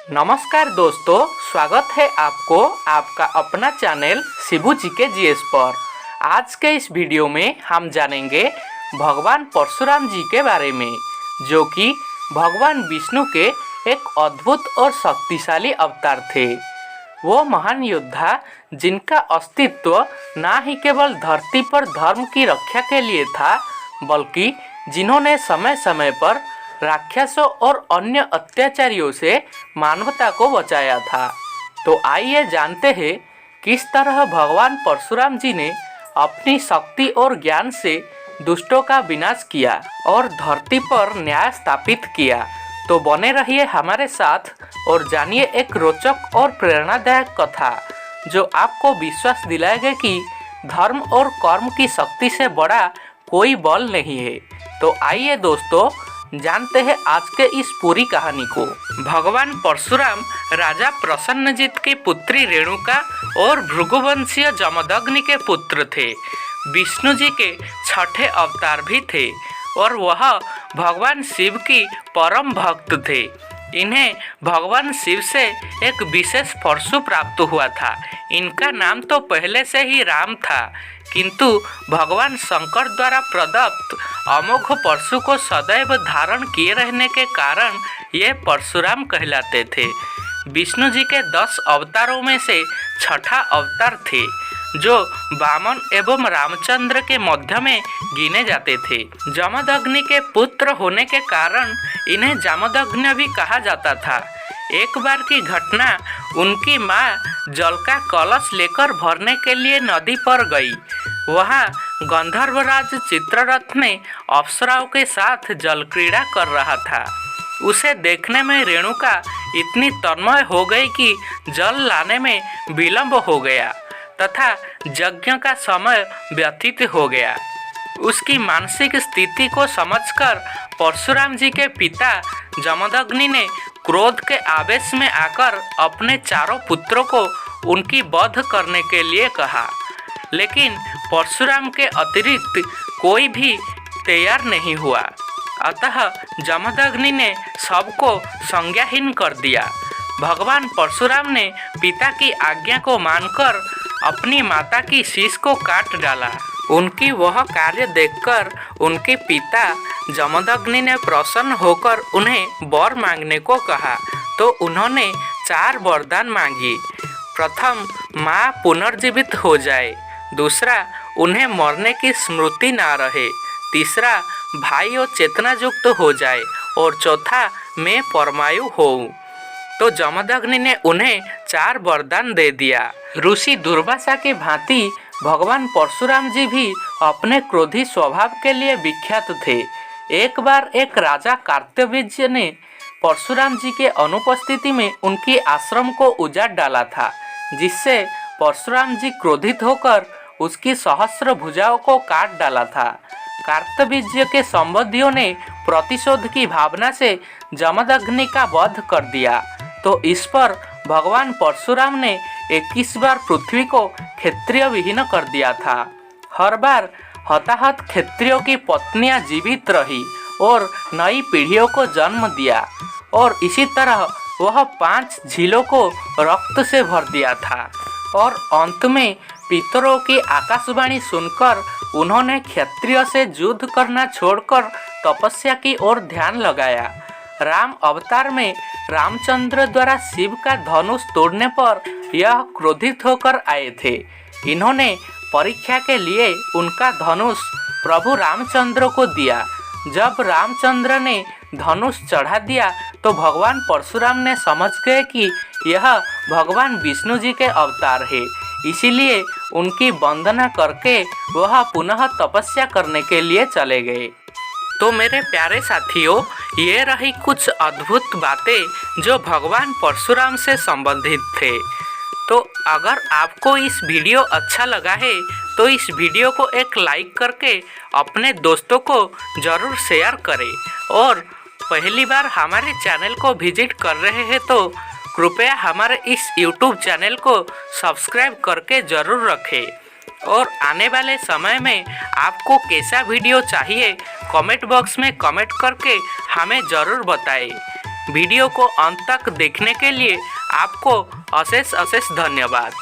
नमस्कार दोस्तों, स्वागत है आपको आपका अपना चैनल शिबू जी के जीएस पर। आज के इस वीडियो में हम जानेंगे भगवान परशुराम जी के बारे में, जो कि भगवान विष्णु के एक अद्भुत और शक्तिशाली अवतार थे। वो महान योद्धा जिनका अस्तित्व न ही केवल धरती पर धर्म की रक्षा के लिए था, बल्कि जिन्होंने समय समय पर राक्षसों और अन्य अत्याचारियों से मानवता को बचाया था। तो आइए जानते हैं किस तरह भगवान परशुराम जी ने अपनी शक्ति और ज्ञान से दुष्टों का विनाश किया और धरती पर न्याय स्थापित किया। तो बने रहिए हमारे साथ और जानिए एक रोचक और प्रेरणादायक कथा, जो आपको विश्वास दिलाएगा कि धर्म और कर्म की शक्ति से बड़ा कोई बल नहीं है। तो आइए दोस्तों, जानते हैं आज के इस पूरी कहानी को। भगवान परशुराम राजा प्रसन्नजित की पुत्री रेणुका और भृगुवंशीय जमदग्नि के पुत्र थे। विष्णु जी के छठे अवतार भी थे और वह भगवान शिव की परम भक्त थे। इन्हें भगवान शिव से एक विशेष परशु प्राप्त हुआ था। इनका नाम तो पहले से ही राम था, किंतु भगवान शंकर द्वारा प्रदत्त अमोघ परशु को सदैव धारण किए रहने के कारण ये परशुराम कहलाते थे। विष्णु जी के 10 अवतारों में से छठा अवतार थे, जो वामन एवं रामचंद्र के मध्य में गिने जाते थे। जमदग्नि के पुत्र होने के कारण इन्हें जमदग्नि भी कहा जाता था। एक बार की घटना, उनकी माँ जल का कलश लेकर भरने के लिए नदी पर गई। वहाँ गंधर्वराज चित्ररथ ने अप्सराओं के साथ जल क्रीड़ा कर रहा था। उसे देखने में रेणुका इतनी तन्मय हो गई कि जल लाने में विलंब हो गया तथा यज्ञ का समय व्यतीत हो गया। उसकी मानसिक स्थिति को समझकर परशुराम जी के पिता जमदग्नि ने क्रोध के आवेश में आकर अपने चारों पुत्रों को उनकी वध करने के लिए कहा, लेकिन परशुराम के अतिरिक्त कोई भी तैयार नहीं हुआ। अतः जमदग्नि ने सबको संज्ञाहीन कर दिया। भगवान परशुराम ने पिता की आज्ञा को मानकर अपनी माता की शीश को काट डाला। उनकी वह कार्य देखकर उनके पिता जमदग्नि ने प्रसन्न होकर उन्हें वर मांगने को कहा, तो उन्होंने 4 वरदान मांगी। प्रथम, माँ पुनर्जीवित हो जाए। दूसरा, उन्हें मरने की स्मृति ना रहे। तीसरा, भाई और चेतना युक्त हो जाए। और चौथा, मैं परमायु होऊं। तो जमदग्नि ने उन्हें 4 वरदान दे दिया। ऋषि दुर्वासा के भांति भगवान परशुराम जी भी अपने क्रोधी स्वभाव के लिए विख्यात थे। एक बार एक राजा कार्तवीर्य ने परशुराम जी के अनुपस्थिति में उनकी आश्रम को उजाड़ डाला था, जिससे परशुराम जी क्रोधित होकर उसकी सहस्र भुजाओं को काट डाला था। कार्तवीर्य के संबंधियों ने प्रतिशोध की भावना से जमदग्नि का वध कर दिया। तो इस पर भगवान परशुराम ने 21 बार पृथ्वी को क्षत्रिय विहीन कर दिया था। हर बार हताहत क्षत्रियों की पत्नियां जीवित रही और नई पीढ़ियों को जन्म दिया, और इसी तरह वह 5 झीलों को रक्त से भर दिया था। और अंत में पितरों की आकाशवाणी सुनकर उन्होंने क्षत्रिय से युद्ध करना छोड़कर तपस्या की ओर ध्यान लगाया। राम अवतार में रामचंद्र द्वारा शिव का धनुष तोड़ने पर यह क्रोधित होकर आए थे। इन्होंने परीक्षा के लिए उनका धनुष प्रभु रामचंद्र को दिया। जब रामचंद्र ने धनुष चढ़ा दिया तो भगवान परशुराम ने समझ गए कि यह भगवान विष्णु जी के अवतार है। इसीलिए उनकी वंदना करके वह पुनः तपस्या करने के लिए चले गए। तो मेरे प्यारे साथियों, ये रही कुछ अद्भुत बातें जो भगवान परशुराम से संबंधित थे। तो अगर आपको इस वीडियो अच्छा लगा है तो इस वीडियो को एक लाइक करके अपने दोस्तों को ज़रूर शेयर करें, और पहली बार हमारे चैनल को विजिट कर रहे हैं तो कृपया हमारे इस YouTube चैनल को सब्सक्राइब करके ज़रूर रखें। और आने वाले समय में आपको कैसा वीडियो चाहिए, कमेंट बॉक्स में कमेंट करके हमें ज़रूर बताएं। वीडियो को अंत तक देखने के लिए आपको अशेष अशेष धन्यवाद।